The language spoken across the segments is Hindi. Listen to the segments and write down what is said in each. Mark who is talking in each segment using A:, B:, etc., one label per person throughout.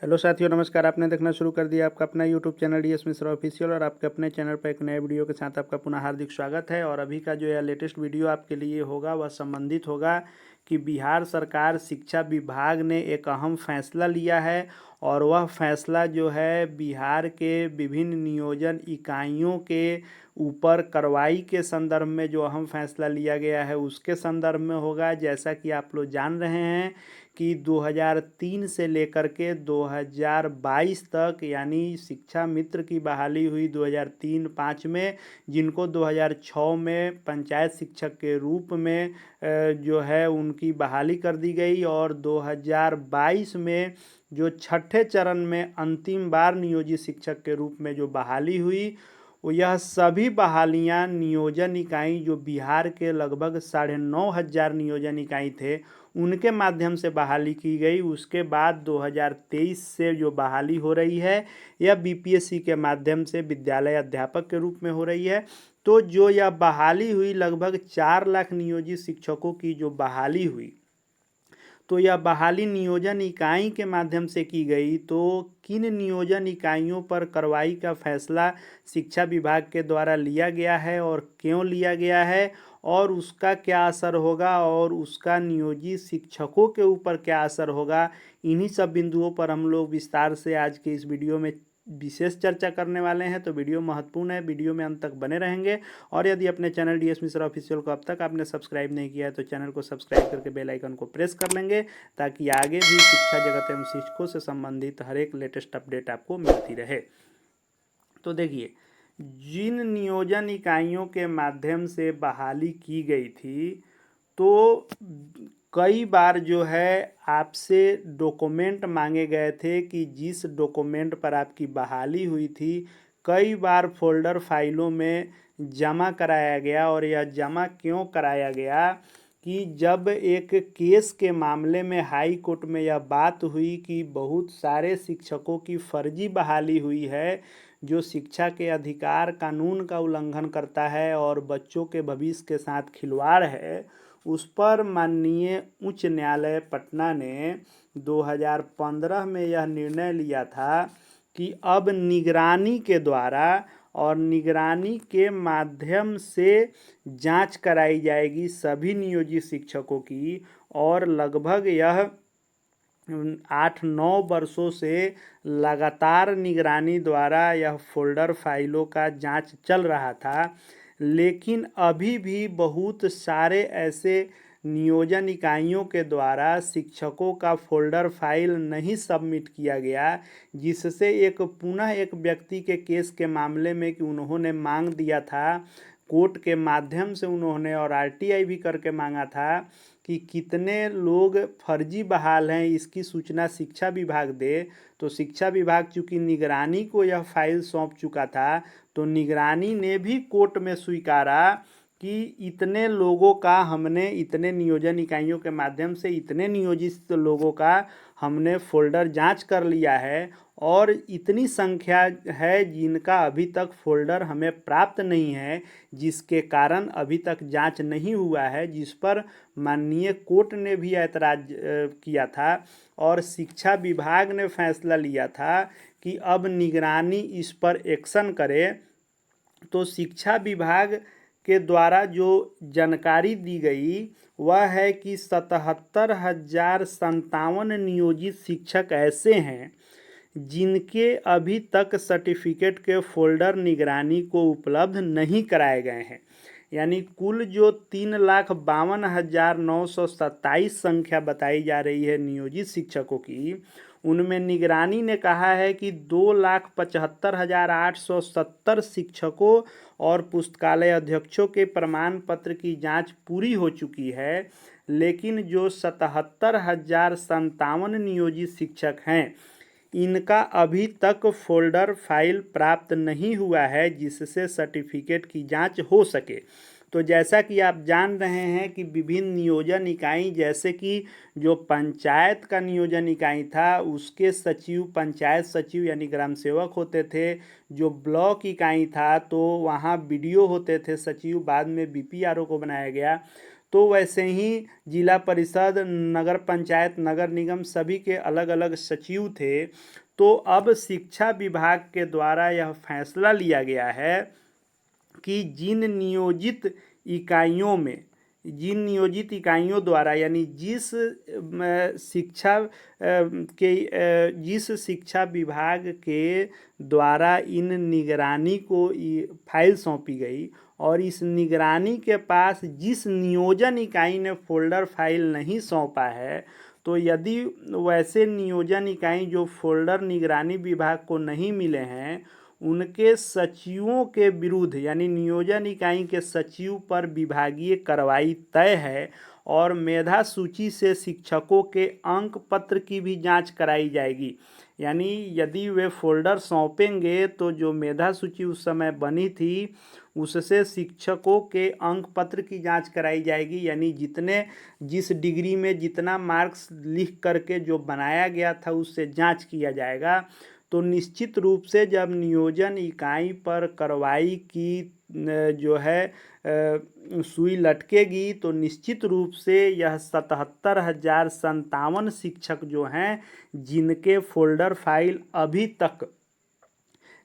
A: हेलो साथियों, नमस्कार। आपने देखना शुरू कर दिया आपका अपना YouTube channel DS Mishra official और आपके अपने चैनल पर एक नए वीडियो के साथ आपका पुनः हार्दिक स्वागत है। और अभी का जो यह लेटेस्ट वीडियो आपके लिए होगा वह संबंधित होगा कि बिहार सरकार शिक्षा विभाग ने एक अहम फैसला लिया है। और वह फैसला जो है बिहार के विभिन्न नियोजन इकाइयों के ऊपर कार्रवाई के संदर्भ में जो अहम फैसला लिया गया है उसके संदर्भ में होगा। जैसा कि आप लोग जान रहे हैं कि 2003 से लेकर के 2022 तक, यानी शिक्षा मित्र की बहाली हुई 2003-05 में, जिनको 2006 में पंचायत शिक्षक के रूप में जो है उनकी बहाली कर दी गई। और 2022 में जो छठे चरण में अंतिम बार नियोजित शिक्षक के रूप में जो बहाली हुई, यह सभी बहालियां नियोजन इकाई जो बिहार के लगभग 9,500 नियोजन इकाई थे उनके माध्यम से बहाली की गई। उसके बाद 2023 से जो बहाली हो रही है यह बीपीएससी के माध्यम से विद्यालय अध्यापक के रूप में हो रही है। तो जो यह बहाली हुई, लगभग 4 लाख नियोजित शिक्षकों की जो बहाली हुई, तो यह बहाली नियोजन इकाई के माध्यम से की गई। तो किन नियोजन इकाइयों पर कार्रवाई का फैसला शिक्षा विभाग के द्वारा लिया गया है और क्यों लिया गया है और उसका क्या असर होगा और उसका नियोजित शिक्षकों के ऊपर क्या असर होगा, इन्हीं सब बिंदुओं पर हम लोग विस्तार से आज के इस वीडियो में विशेष चर्चा करने वाले हैं। तो वीडियो महत्वपूर्ण है, वीडियो में अंत तक बने रहेंगे। और यदि अपने चैनल डीएस मिश्रा ऑफिशियल को अब तक आपने सब्सक्राइब नहीं किया है तो चैनल को सब्सक्राइब करके बेल आइकन को प्रेस कर लेंगे, ताकि आगे भी शिक्षा जगत एवं शिक्षकों से संबंधित हर एक लेटेस्ट अपडेट आपको मिलती रहे। तो देखिए, जिन नियोजन इकाइयों के माध्यम से बहाली की गई थी, तो कई बार जो है आपसे डॉक्यूमेंट मांगे गए थे कि जिस डॉक्यूमेंट पर आपकी बहाली हुई थी, कई बार फोल्डर फाइलों में जमा कराया गया। और यह जमा क्यों कराया गया कि जब एक केस के मामले में हाई कोर्ट में यह बात हुई कि बहुत सारे शिक्षकों की फर्जी बहाली हुई है, जो शिक्षा के अधिकार कानून का उल्लंघन करता है और बच्चों के भविष्य के साथ खिलवाड़ है, उस पर माननीय उच्च न्यायालय पटना ने 2015 में यह निर्णय लिया था कि अब निगरानी के द्वारा और निगरानी के माध्यम से जांच कराई जाएगी सभी नियोजित शिक्षकों की। और लगभग यह 8-9 वर्षों से लगातार निगरानी द्वारा यह फोल्डर फाइलों का जांच चल रहा था। लेकिन अभी भी बहुत सारे ऐसे नियोजन इकाइयों के द्वारा शिक्षकों का फोल्डर फाइल नहीं सबमिट किया गया, जिससे पुनः एक व्यक्ति के केस के मामले में कि उन्होंने मांग दिया था कोर्ट के माध्यम से, उन्होंने और आरटीआई भी करके मांगा था कि कितने लोग फर्जी बहाल हैं, इसकी सूचना शिक्षा विभाग दे। तो शिक्षा विभाग चूंकि निगरानी को यह फाइल सौंप चुका था, तो निगरानी ने भी कोर्ट में स्वीकारा कि इतने लोगों का हमने, इतने नियोजन इकाइयों के माध्यम से इतने नियोजित लोगों का हमने फोल्डर जांच कर लिया है और इतनी संख्या है जिनका अभी तक फोल्डर हमें प्राप्त नहीं है, जिसके कारण अभी तक जांच नहीं हुआ है, जिस पर माननीय कोर्ट ने भी ऐतराज किया था। और शिक्षा विभाग ने फैसला लिया था कि अब निगरानी इस पर एक्शन करे। तो शिक्षा विभाग के द्वारा जो जानकारी दी गई वह है कि 77,057 नियोजित शिक्षक ऐसे हैं जिनके अभी तक सर्टिफिकेट के फोल्डर निगरानी को उपलब्ध नहीं कराए गए हैं। यानी कुल जो 3,52,927 संख्या बताई जा रही है नियोजित शिक्षकों की, उनमें निगरानी ने कहा है कि 2,75,870 शिक्षकों और पुस्तकालय अध्यक्षों के प्रमाण पत्र की जांच पूरी हो चुकी है। लेकिन जो 77,057 नियोजित शिक्षक हैं, इनका अभी तक फोल्डर फाइल प्राप्त नहीं हुआ है जिससे सर्टिफिकेट की जांच हो सके। तो जैसा कि आप जान रहे हैं कि विभिन्न नियोजन इकाई, जैसे कि जो पंचायत का नियोजन इकाई था उसके सचिव पंचायत सचिव यानी ग्राम सेवक होते थे। जो ब्लॉक इकाई था तो वहाँ बीडीओ होते थे सचिव, बाद में बीपीआरओ को बनाया गया। तो वैसे ही जिला परिषद, नगर पंचायत, नगर निगम सभी के अलग अलग सचिव थे। तो अब शिक्षा विभाग के द्वारा यह फैसला लिया गया है कि जिन नियोजित इकाइयों द्वारा, यानी जिस शिक्षा विभाग के द्वारा इन निगरानी को फाइल सौंपी गई और इस निगरानी के पास जिस नियोजन इकाई ने फोल्डर फाइल नहीं सौंपा है, तो यदि वैसे नियोजन इकाई जो फोल्डर निगरानी विभाग को नहीं मिले हैं, उनके सचिवों के विरुद्ध, यानी नियोजन इकाई के सचिव पर विभागीय कार्रवाई तय है और मेधा सूची से शिक्षकों के अंक पत्र की भी जांच कराई जाएगी। यानी यदि वे फोल्डर सौंपेंगे तो जो मेधा सूची उस समय बनी थी उससे शिक्षकों के अंक पत्र की जांच कराई जाएगी। यानी जिस डिग्री में जितना मार्क्स लिख करके जो बनाया गया था उससे जांच किया जाएगा। तो निश्चित रूप से जब नियोजन इकाई पर कार्रवाई की जो है सुई लटकेगी, तो निश्चित रूप से यह 77,057 शिक्षक जो हैं जिनके फोल्डर फाइल अभी तक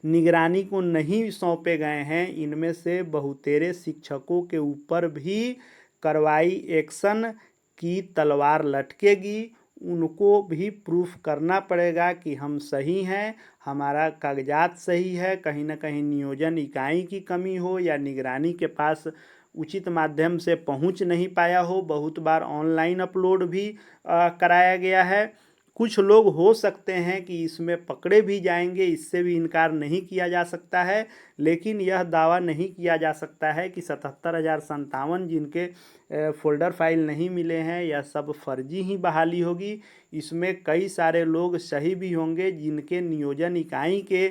A: निगरानी को नहीं सौंपे गए हैं, इनमें से बहुतेरे शिक्षकों के ऊपर भी कार्रवाई एक्शन की तलवार लटकेगी। उनको भी प्रूफ करना पड़ेगा कि हम सही हैं, हमारा कागजात सही है, कहीं ना कहीं नियोजन इकाई की कमी हो या निगरानी के पास उचित माध्यम से पहुंच नहीं पाया हो। बहुत बार ऑनलाइन अपलोड भी कराया गया है। कुछ लोग हो सकते हैं कि इसमें पकड़े भी जाएंगे, इससे भी इनकार नहीं किया जा सकता है, लेकिन यह दावा नहीं किया जा सकता है कि 77,057 जिनके फोल्डर फाइल नहीं मिले हैं यह सब फर्जी ही बहाली होगी। इसमें कई सारे लोग सही भी होंगे जिनके नियोजन इकाई के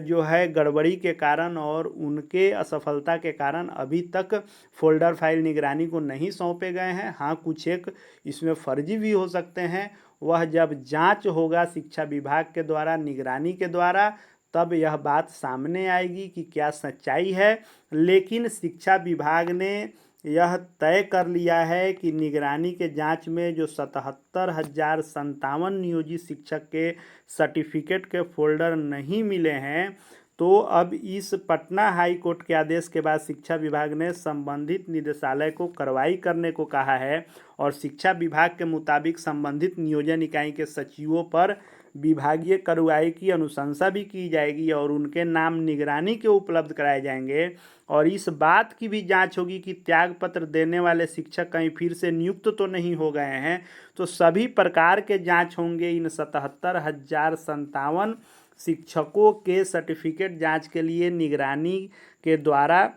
A: जो है गड़बड़ी के कारण और उनके असफलता के कारण अभी तक फोल्डर फाइल निगरानी को नहीं सौंपे गए हैं। हाँ, कुछ एक इसमें फर्जी भी हो सकते हैं। वह जब जांच होगा शिक्षा विभाग के द्वारा, निगरानी के द्वारा, तब यह बात सामने आएगी कि क्या सच्चाई है। लेकिन शिक्षा विभाग ने यह तय कर लिया है कि निगरानी के जांच में जो 77,057 नियोजित शिक्षक के सर्टिफिकेट के फोल्डर नहीं मिले हैं, तो अब इस पटना हाई कोर्ट के आदेश के बाद शिक्षा विभाग ने संबंधित निदेशालय को कार्रवाई करने को कहा है और शिक्षा विभाग के मुताबिक संबंधित नियोजन इकाई के सचिवों पर विभागीय कार्रवाई की अनुशंसा भी की जाएगी और उनके नाम निगरानी के उपलब्ध कराए जाएंगे। और इस बात की भी जांच होगी कि त्यागपत्र देने वाले शिक्षक कहीं फिर से नियुक्त तो नहीं हो गए हैं। तो सभी प्रकार के जांच होंगे इन 77,057 शिक्षकों के सर्टिफिकेट जांच के लिए। निगरानी के द्वारा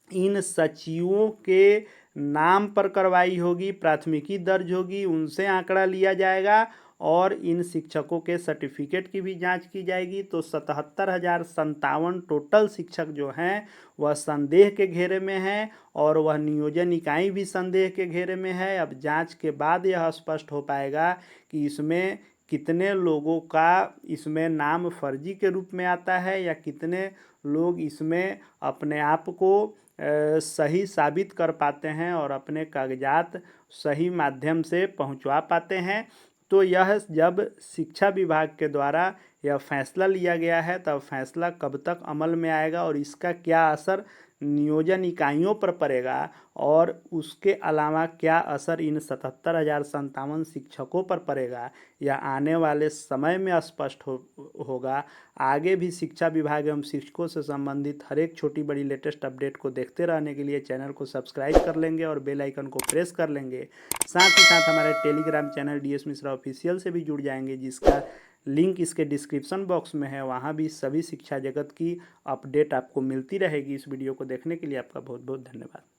A: इन सचिवों के नाम पर कार्रवाई होगी, प्राथमिकी दर्ज होगी, उनसे आंकड़ा लिया जाएगा और इन शिक्षकों के सर्टिफिकेट की भी जांच की जाएगी। तो 77,057 टोटल शिक्षक जो हैं वह संदेह के घेरे में हैं और वह नियोजन इकाई भी संदेह के घेरे में है। अब जांच के बाद यह स्पष्ट हो पाएगा कि इसमें कितने लोगों का इसमें नाम फर्जी के रूप में आता है या कितने लोग इसमें अपने आप को सही साबित कर पाते हैं और अपने कागजात सही माध्यम से पहुंचवा पाते हैं। तो यह जब शिक्षा विभाग के द्वारा यह फैसला लिया गया है, तब फैसला कब तक अमल में आएगा और इसका क्या असर नियोजन इकाइयों पर पड़ेगा और उसके अलावा क्या असर इन 77,057 शिक्षकों पर पड़ेगा, यह आने वाले समय में स्पष्ट होगा। आगे भी शिक्षा विभाग एवं शिक्षकों से संबंधित हर एक छोटी बड़ी लेटेस्ट अपडेट को देखते रहने के लिए चैनल को सब्सक्राइब कर लेंगे और बेल आइकन को प्रेस कर लेंगे। साथ ही साथ हमारे Telegram channel DS Mishra official से भी जुड़ जाएंगे, जिसका लिंक इसके डिस्क्रिप्शन बॉक्स में है। वहाँ भी सभी शिक्षा जगत की अपडेट आपको मिलती रहेगी। इस वीडियो को देखने के लिए आपका बहुत बहुत धन्यवाद।